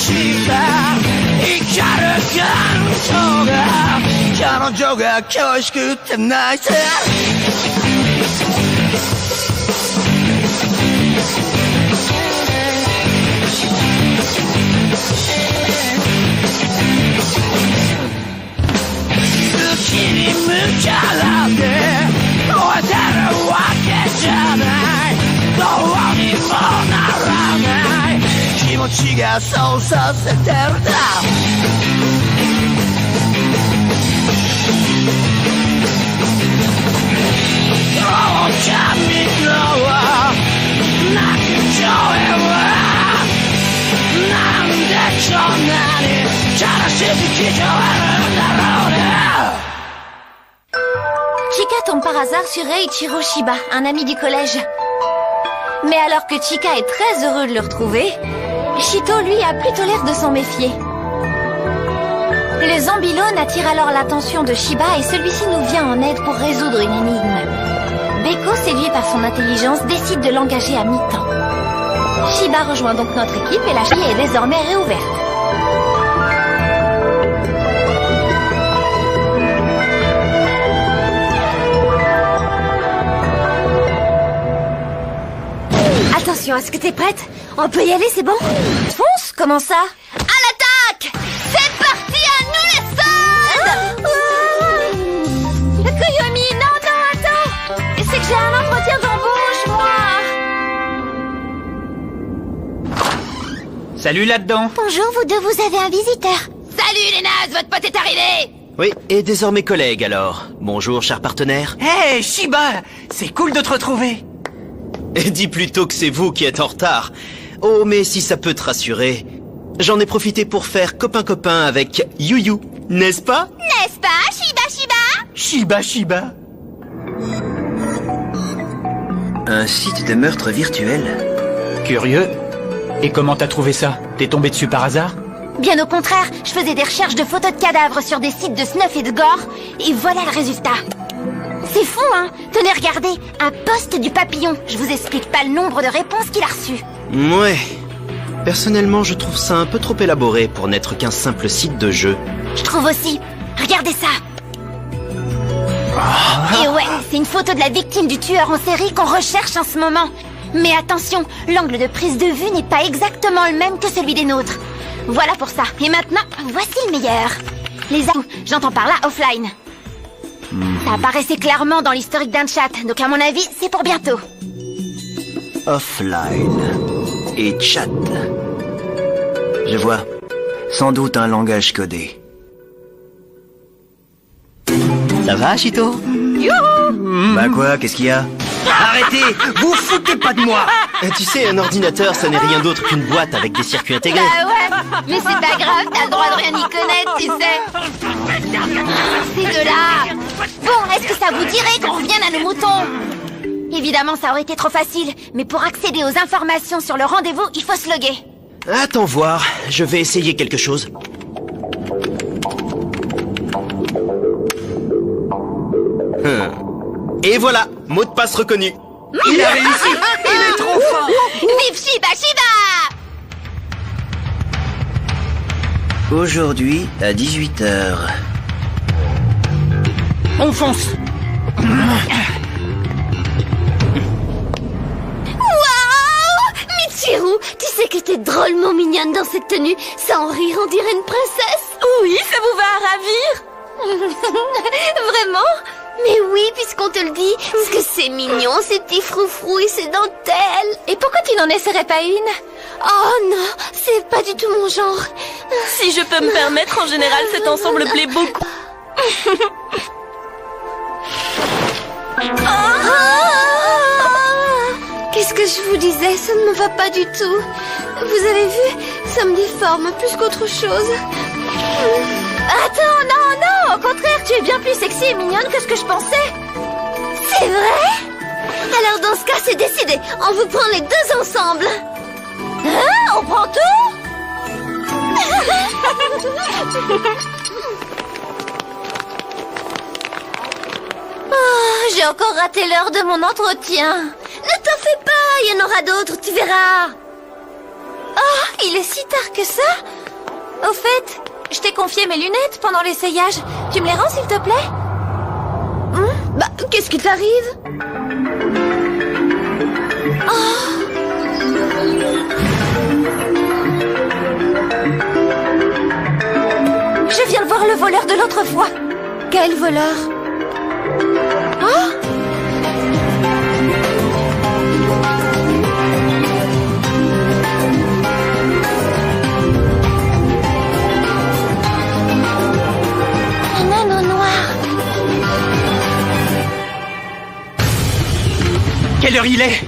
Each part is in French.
した怒る感情が彼女が恋しくて泣いて月に向からって超えてるわけじゃないどうにもならない気持ちがそうさせてるんだお茶みんなは泣く声はなんでこんなに悲しく聞こえるんだろうねChika tombe par hasard sur Eiichiro Shiba, un ami du collège. Mais alors que Chika est très heureux de le retrouver, Shito, lui, a plutôt l'air de s'en méfier. Le Zambilone attire alors l'attention de Shiba et celui-ci nous vient en aide pour résoudre une énigme. Beko, séduit par son intelligence, décide de l'engager à mi-temps. Shiba rejoint donc notre équipe et la chaîne est désormais réouverte. Attention, est-ce que t'es prête? On peut y aller, c'est bon? Fonce! Comment ça? À l'attaque! C'est parti, à nous les soldes! Koyomi, non, attends! C'est que j'ai un entretien d'embauche, moi! Salut là-dedans! Bonjour, vous deux, vous avez un visiteur. Salut les nazes, votre pote est arrivé! Oui, et désormais collègue alors. Bonjour, cher partenaire. Hé, Shiba! C'est cool de te retrouver! Et dis plutôt que c'est vous qui êtes en retard. Oh, mais si ça peut te rassurer, j'en ai profité pour faire copain-copain avec Yuyu, n'est-ce pas? N'est-ce pas, Shiba? Shiba! Un site de meurtre virtuel. Curieux. Et comment t'as trouvé ça? T'es tombé dessus par hasard? Bien au contraire, je faisais des recherches de photos de cadavres sur des sites de snuff et de gore, et voilà le résultat. C'est fou, hein? Tenez, regardez, un post du papillon. Je vous explique pas le nombre de réponses qu'il a reçues. Ouais. Personnellement, je trouve ça un peu trop élaboré pour n'être qu'un simple site de jeu. Je trouve aussi. Regardez ça. Et ouais, c'est une photo de la victime du tueur en série qu'on recherche en ce moment. Mais attention, l'angle de prise de vue n'est pas exactement le même que celui des nôtres. Voilà pour ça. Et maintenant, voici le meilleur. Les atouts, j'entends par là offline. Ça apparaissait clairement dans l'historique d'un chat, donc à mon avis, c'est pour bientôt. Offline. Et chat. Je vois. Sans doute un langage codé. Ça va, Shito? Bah quoi, qu'est-ce qu'il y a? Arrêtez! Vous foutez pas de moi! Tu sais, un ordinateur, ça n'est rien d'autre qu'une boîte avec des circuits intégrés. Bah ouais, mais c'est pas grave, t'as le droit de rien y connaître, tu sais. Ces deux-là. Bon, est-ce que ça vous dirait qu'on revienne à nos moutons? Évidemment, ça aurait été trop facile, mais pour accéder aux informations sur le rendez-vous, il faut se loguer. Attends voir, je vais essayer quelque chose. Et voilà, mot de passe reconnu. Il a réussi! Il est trop fort! Vive Shiba! Aujourd'hui, à 18h. On fonce! Michiru, tu sais que t'es drôlement mignonne dans cette tenue. Sans rire, on dirait une princesse. Oui, ça vous va ravir? Vraiment? Mais oui, puisqu'on te le dit, parce que c'est mignon, ces petits froufrous et ces dentelles. Et pourquoi tu n'en essaierais pas une? Oh non, c'est pas du tout mon genre. Si je peux me permettre, en général, cet ensemble plaît beaucoup. Qu'est-ce que je vous disais? Ça ne me va pas du tout. Vous avez vu? Ça me déforme plus qu'autre chose. Attends, non, au contraire, tu es bien plus sexy et mignonne que ce que je pensais. C'est vrai? Alors dans ce cas, c'est décidé. On vous prend les deux ensemble. Hein? On prend tout? Oh, j'ai encore raté l'heure de mon entretien. Ne t'en fais pas, il y en aura d'autres, tu verras. Oh, il est si tard que ça? Au fait, je t'ai confié mes lunettes pendant l'essayage. Tu me les rends, s'il te plaît? Bah, qu'est-ce qui t'arrive? Je viens de voir le voleur de l'autre fois. Quel voleur? Un anneau noir. Quelle heure il est?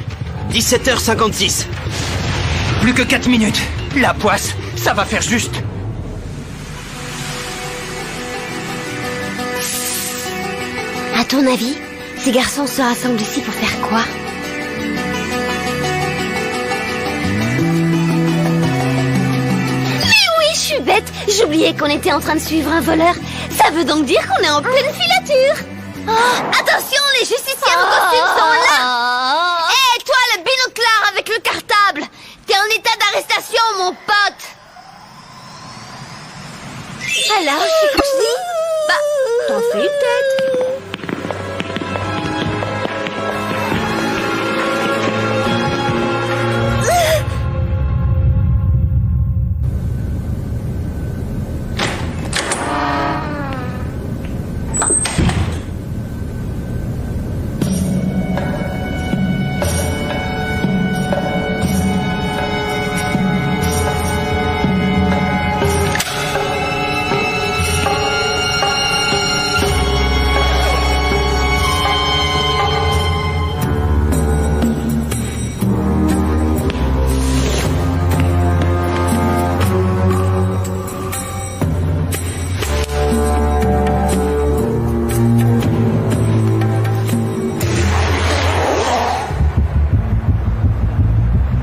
17h56. Plus que 4 minutes. La poisse, ça va faire juste. À ton avis, ces garçons se rassemblent ici pour faire quoi? Mais oui, je suis bête. J'oubliais qu'on était en train de suivre un voleur. Ça veut donc dire qu'on est en pleine filature. Attention, les justiciers en costume sont là. Hé, toi, le binoclard avec le cartable. T'es en état d'arrestation, mon pote. Alors, Chikoshi? Bah, t'en fais une tête.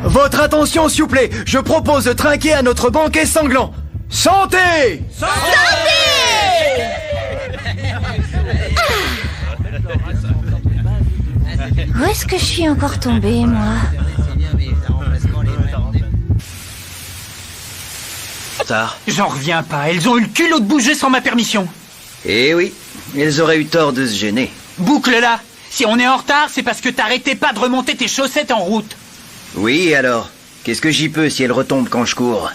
Votre attention, s'il vous plaît. Je propose de trinquer à notre banquet sanglant. Santé! Où est-ce que je suis encore tombée, moi? Tard. J'en reviens pas. Elles ont eu le culot de bouger sans ma permission. Eh oui, ils auraient eu tort de se gêner. Boucle là. Si on est en retard, c'est parce que t'arrêtais pas de remonter tes chaussettes en route. Oui, alors? Qu'est-ce que j'y peux si elle retombe quand je cours?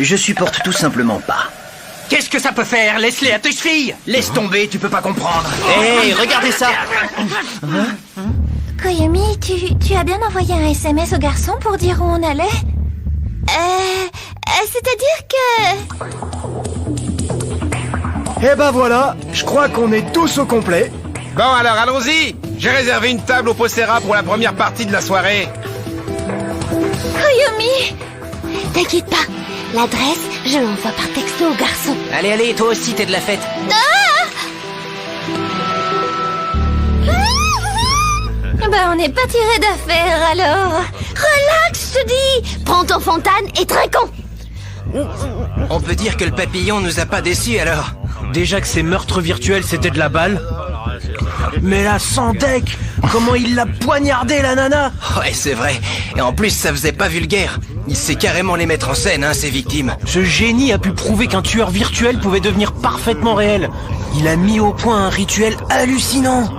Je supporte tout simplement pas. Qu'est-ce que ça peut faire? Laisse-les à tes chevilles. Laisse tomber, tu peux pas comprendre. Hé, regardez ça. Koyomi, tu as bien envoyé un SMS au garçon pour dire où on allait? C'est-à-dire que... Eh ben voilà, je crois qu'on est tous au complet. Bon alors allons-y. J'ai réservé une table au Possera pour la première partie de la soirée. Koyomi! T'inquiète pas. L'adresse, je l'envoie par texto au garçon. Allez, allez, toi aussi t'es de la fête. Ben, on n'est pas tiré d'affaire, alors. Relax, je te dis. Prends ton fontane et trinquons. On peut dire que le papillon nous a pas déçus alors. Déjà que ces meurtres virtuels c'était de la balle. Mais là, sans deck, comment il l'a poignardé la nana. Ouais, c'est vrai. Et en plus, ça faisait pas vulgaire. Il sait carrément les mettre en scène, hein, ses victimes. Ce génie a pu prouver qu'un tueur virtuel pouvait devenir parfaitement réel. Il a mis au point un rituel hallucinant.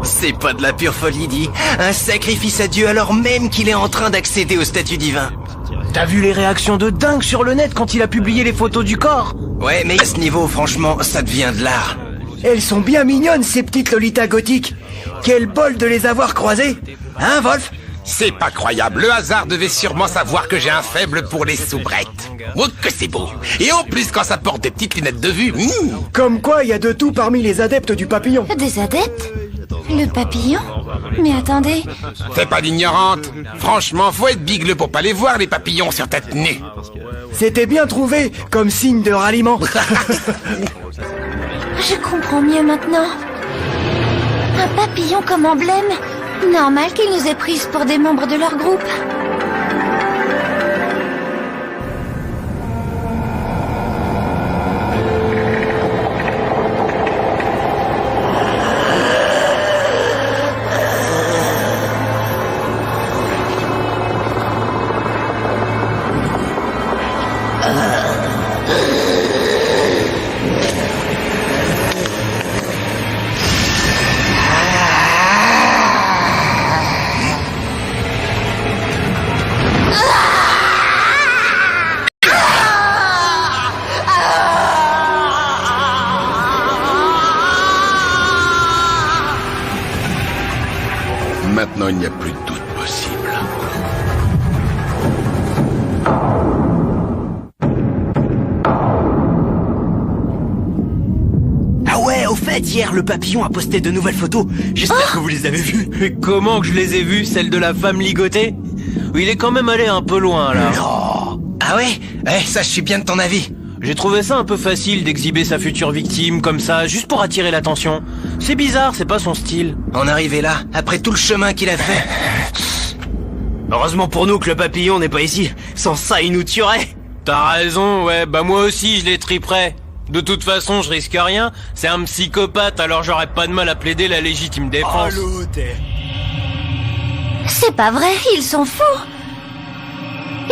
C'est pas de la pure folie, dit. Un sacrifice à Dieu alors même qu'il est en train d'accéder au statut divin. T'as vu les réactions de dingue sur le net quand il a publié les photos du corps? Ouais, mais à ce niveau, franchement, ça devient de l'art. Elles sont bien mignonnes, ces petites Lolitas gothiques. Quel bol de les avoir croisées. Hein, Wolf? C'est pas croyable. Le hasard devait sûrement savoir que j'ai un faible pour les soubrettes. Oh, que c'est beau. Et en plus, quand ça porte des petites lunettes de vue... Comme quoi, il y a de tout parmi les adeptes du papillon. Des adeptes? Le papillon? Mais attendez... Fais pas d'ignorante. Franchement, faut être bigleux pour pas les voir, les papillons sur tête nue. C'était bien trouvé, comme signe de ralliement. Je comprends mieux maintenant. Un papillon comme emblème? Normal qu'ils nous aient prises pour des membres de leur groupe. Maintenant, il n'y a plus de doute possible. Ah ouais, au fait, hier, le papillon a posté de nouvelles photos. J'espère que vous les avez vues. Mais comment que je les ai vus, celle de la femme ligotée? Il est quand même allé un peu loin, là. Non. Ah ouais? Ça, je suis bien de ton avis. J'ai trouvé ça un peu facile d'exhiber sa future victime comme ça, juste pour attirer l'attention. C'est bizarre, c'est pas son style. En arriver là, après tout le chemin qu'il a fait. Heureusement pour nous que le papillon n'est pas ici. Sans ça, il nous tuerait. T'as raison, ouais, bah moi aussi je les triperais. De toute façon, je risque rien. C'est un psychopathe, alors j'aurais pas de mal à plaider la légitime défense. C'est pas vrai, ils sont fous.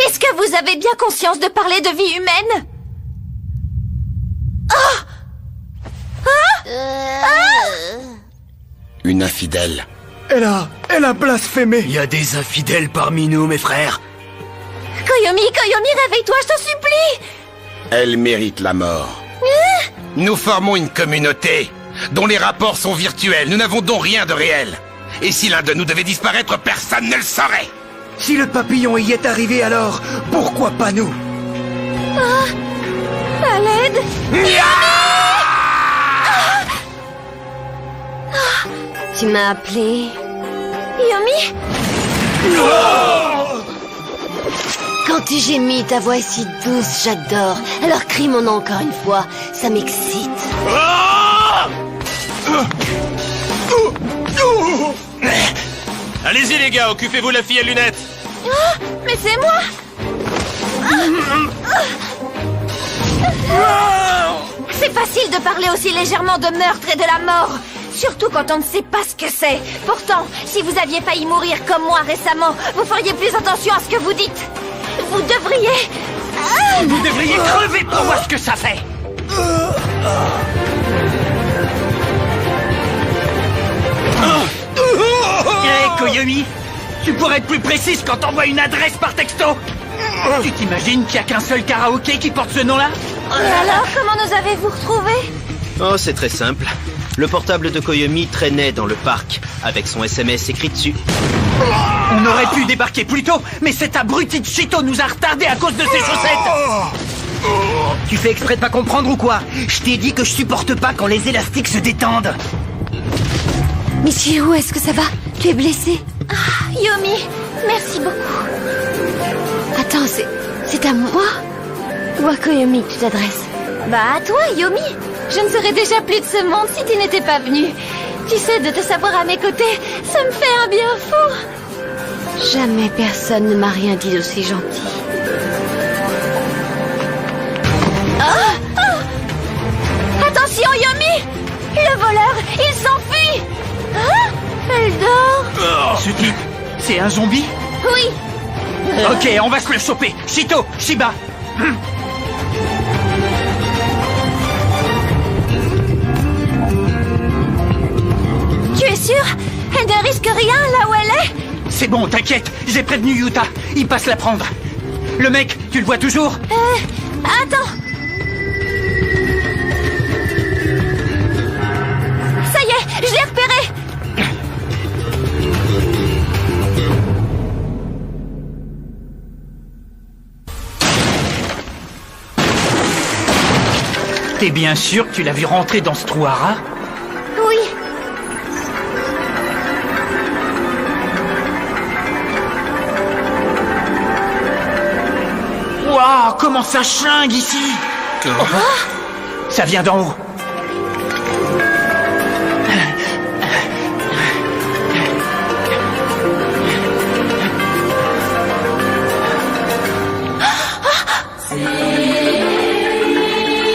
Est-ce que vous avez bien conscience de parler de vie humaine? Une infidèle. Elle a blasphémé. Il y a des infidèles parmi nous, mes frères. Koyomi, réveille-toi, je t'en supplie. Elle mérite la mort. Nous formons une communauté dont les rapports sont virtuels. Nous n'avons donc rien de réel. Et si l'un de nous devait disparaître, personne ne le saurait. Si le papillon y est arrivé, alors pourquoi pas nous? À l'aide. Tu m'as appelé Yomi? Quand tu gémis, ta voix est si douce, j'adore. Alors crie mon nom encore une fois, ça m'excite. Allez-y les gars, occupez-vous la fille à lunettes. Mais c'est moi. C'est facile de parler aussi légèrement de meurtre et de la mort. Surtout quand on ne sait pas ce que c'est. Pourtant, si vous aviez failli mourir comme moi récemment, vous feriez plus attention à ce que vous dites. Vous devriez... Vous devriez crever pour voir ce que ça fait. Hé, Koyomi, tu pourrais être plus précise quand t'envoies une adresse par texto. Tu t'imagines qu'il n'y a qu'un seul karaoké qui porte ce nom-là? Et alors, comment nous avez-vous retrouvés? Oh, c'est très simple. Le portable de Koyomi traînait dans le parc, avec son SMS écrit dessus. On aurait pu débarquer plus tôt, mais cet abruti de Chito nous a retardés à cause de ses chaussettes. Tu fais exprès de pas comprendre ou quoi? Je t'ai dit que je supporte pas quand les élastiques se détendent. Michiru, est-ce que ça va? Tu es blessé? Yomi, merci beaucoup. Attends, c'est à moi? Ou à Koyomi que tu t'adresses? Bah à toi, Yomi. Je ne serais déjà plus de ce monde si tu n'étais pas venu. Tu sais, de te savoir à mes côtés, ça me fait un bien fou. Jamais personne ne m'a rien dit d'aussi gentil. Attention, Yomi! Le voleur, il s'enfuit! Elle dort. Ce type, c'est un zombie? Oui. Ok, on va se le choper. Chito, Shiba. Tu es sûr? Elle ne risque rien là où elle est? C'est bon, t'inquiète, j'ai prévenu Yuta. Il passe la prendre. Le mec, tu le vois toujours? Attends. Ça y est, je l'ai repéré. T'es bien sûr que tu l'as vu rentrer dans ce trou à rats? Oui. Waouh, comment ça schlingue ici? Ça vient d'en haut.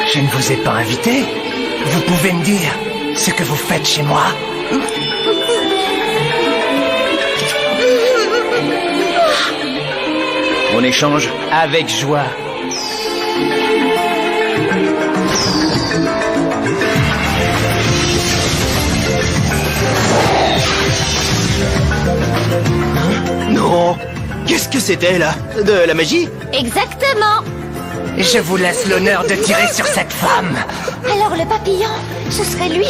Je ne vous ai pas invité. Vous pouvez me dire ce que vous faites chez moi? On échange? Avec joie. Non! Qu'est-ce que c'était, là? De la magie? Exactement. Je vous laisse l'honneur de tirer sur cette femme. Alors le papillon, ce serait lui?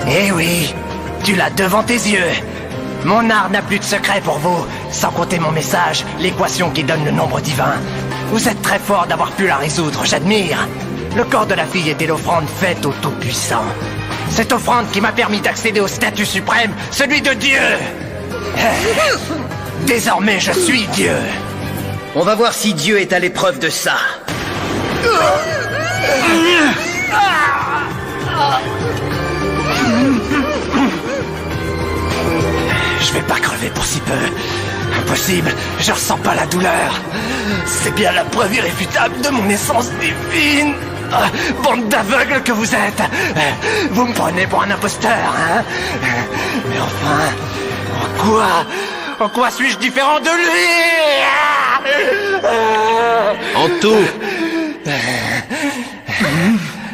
Eh oui, tu l'as devant tes yeux. Mon art n'a plus de secret pour vous, sans compter mon message, l'équation qui donne le nombre divin. Vous êtes très fort d'avoir pu la résoudre, j'admire. Le corps de la fille était l'offrande faite au Tout-Puissant. Cette offrande qui m'a permis d'accéder au statut suprême, celui de Dieu. Désormais, je suis Dieu. On va voir si Dieu est à l'épreuve de ça. Je vais pas crever pour si peu. Impossible, je ressens pas la douleur. C'est bien la preuve irréfutable de mon essence divine. Bande d'aveugles que vous êtes. Vous me prenez pour un imposteur, hein? Mais enfin, en quoi suis-je différent de lui? En tout,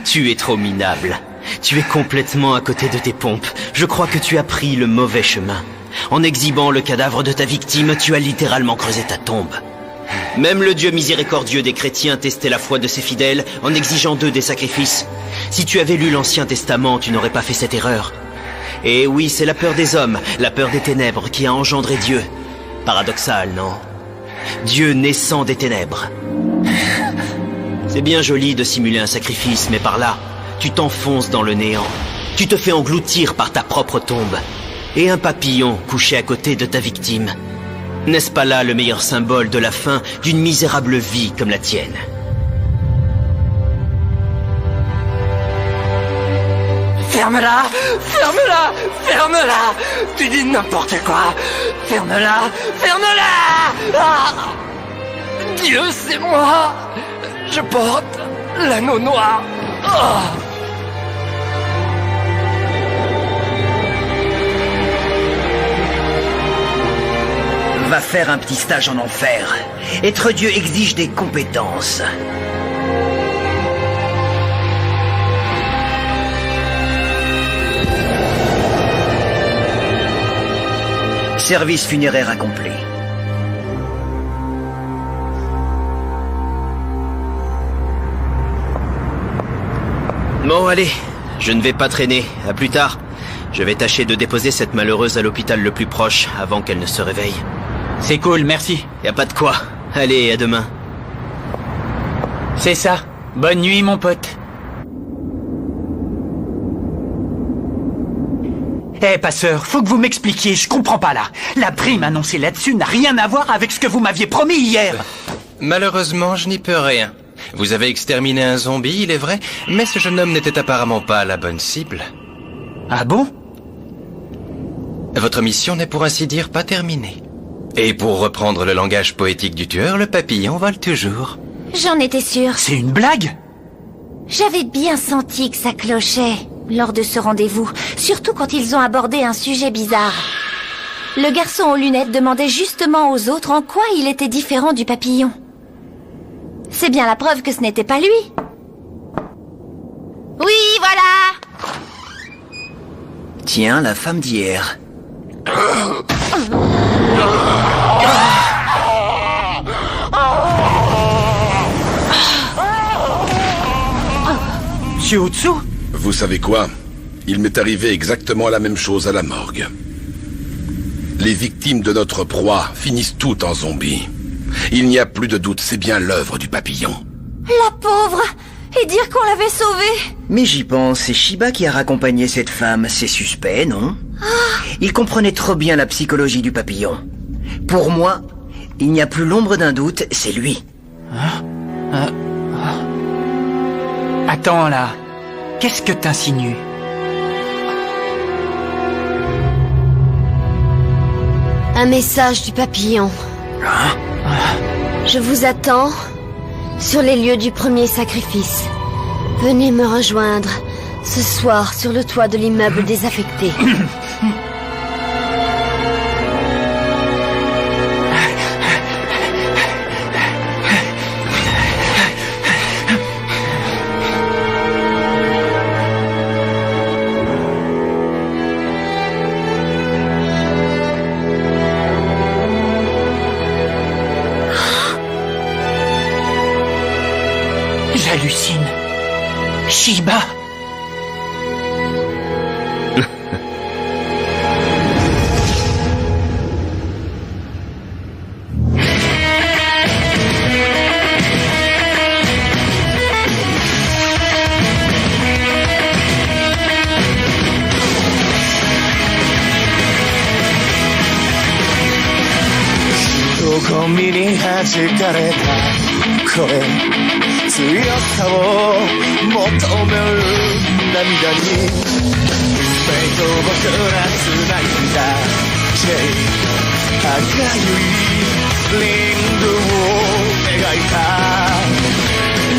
tu es trop minable. Tu es complètement à côté de tes pompes. Je crois que tu as pris le mauvais chemin. En exhibant le cadavre de ta victime, tu as littéralement creusé ta tombe. Même le Dieu miséricordieux des chrétiens testait la foi de ses fidèles en exigeant d'eux des sacrifices. Si tu avais lu l'Ancien Testament, tu n'aurais pas fait cette erreur. Et oui, c'est la peur des hommes, la peur des ténèbres qui a engendré Dieu. Paradoxal, non? Dieu naissant des ténèbres. C'est bien joli de simuler un sacrifice, mais par là, tu t'enfonces dans le néant. Tu te fais engloutir par ta propre tombe. Et un papillon couché à côté de ta victime. N'est-ce pas là le meilleur symbole de la fin d'une misérable vie comme la tienne? Ferme-la! Ferme-la! Ferme-la! Tu dis n'importe quoi! Ferme-la! Ferme-la! Ah! Dieu, c'est moi! Je porte l'anneau noir! Oh! Va faire un petit stage en enfer. Être Dieu exige des compétences. Service funéraire accompli. Bon, allez, je ne vais pas traîner. À plus tard. Je vais tâcher de déposer cette malheureuse à l'hôpital le plus proche avant qu'elle ne se réveille. C'est cool, merci. Y a pas de quoi. Allez, à demain. C'est ça. Bonne nuit, mon pote. Eh, passeur, faut que vous m'expliquiez, je comprends pas là. La prime annoncée là-dessus n'a rien à voir avec ce que vous m'aviez promis hier. Malheureusement, je n'y peux rien. Vous avez exterminé un zombie, il est vrai, mais ce jeune homme n'était apparemment pas la bonne cible. Ah bon? Votre mission n'est pour ainsi dire pas terminée. Et pour reprendre le langage poétique du tueur, le papillon vole toujours. J'en étais sûre. C'est une blague? J'avais bien senti que ça clochait lors de ce rendez-vous, surtout quand ils ont abordé un sujet bizarre. Le garçon aux lunettes demandait justement aux autres en quoi il était différent du papillon. C'est bien la preuve que ce n'était pas lui. Oui, voilà! Tiens, la femme d'hier. Chiotsu? Vous savez quoi? Il m'est arrivé exactement la même chose à la morgue. Les victimes de notre proie finissent toutes en zombies. Il n'y a plus de doute, c'est bien l'œuvre du papillon. La pauvre! Et dire qu'on l'avait sauvée! Mais j'y pense, c'est Shiba qui a raccompagné cette femme. C'est suspect, non? Il comprenait trop bien la psychologie du papillon. Pour moi, il n'y a plus l'ombre d'un doute, c'est lui. Attends là, qu'est-ce que t'insinues? Un message du papillon. Je vous attends sur les lieux du premier sacrifice. Venez me rejoindre ce soir sur le toit de l'immeuble désaffecté. J'hallucine. Shiba. 身に弾かれた声強さを求める涙に目と僕ら繋いだ歯がゆいリングを描いた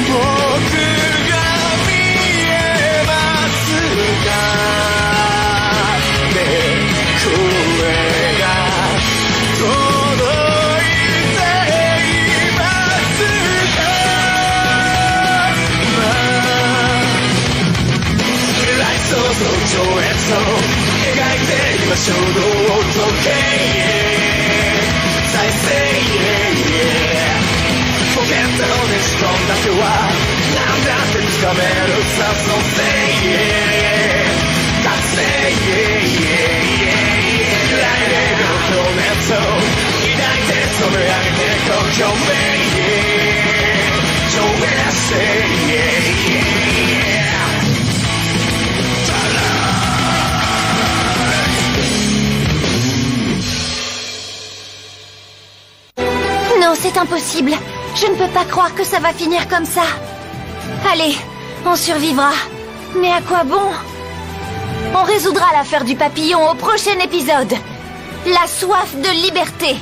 僕が見えますかね声が届いていますか未来想像上越を描いていましょう時計再生ポケットに仕込んだ手は何だってつかめるさそのせい覚醒来年の情熱を抱いて染め上げてこう共鳴情熱Non, c'est impossible. Je ne peux pas croire que ça va finir comme ça. Allez, on survivra. Mais à quoi bon? On résoudra l'affaire du papillon au prochain épisode. La soif de liberté.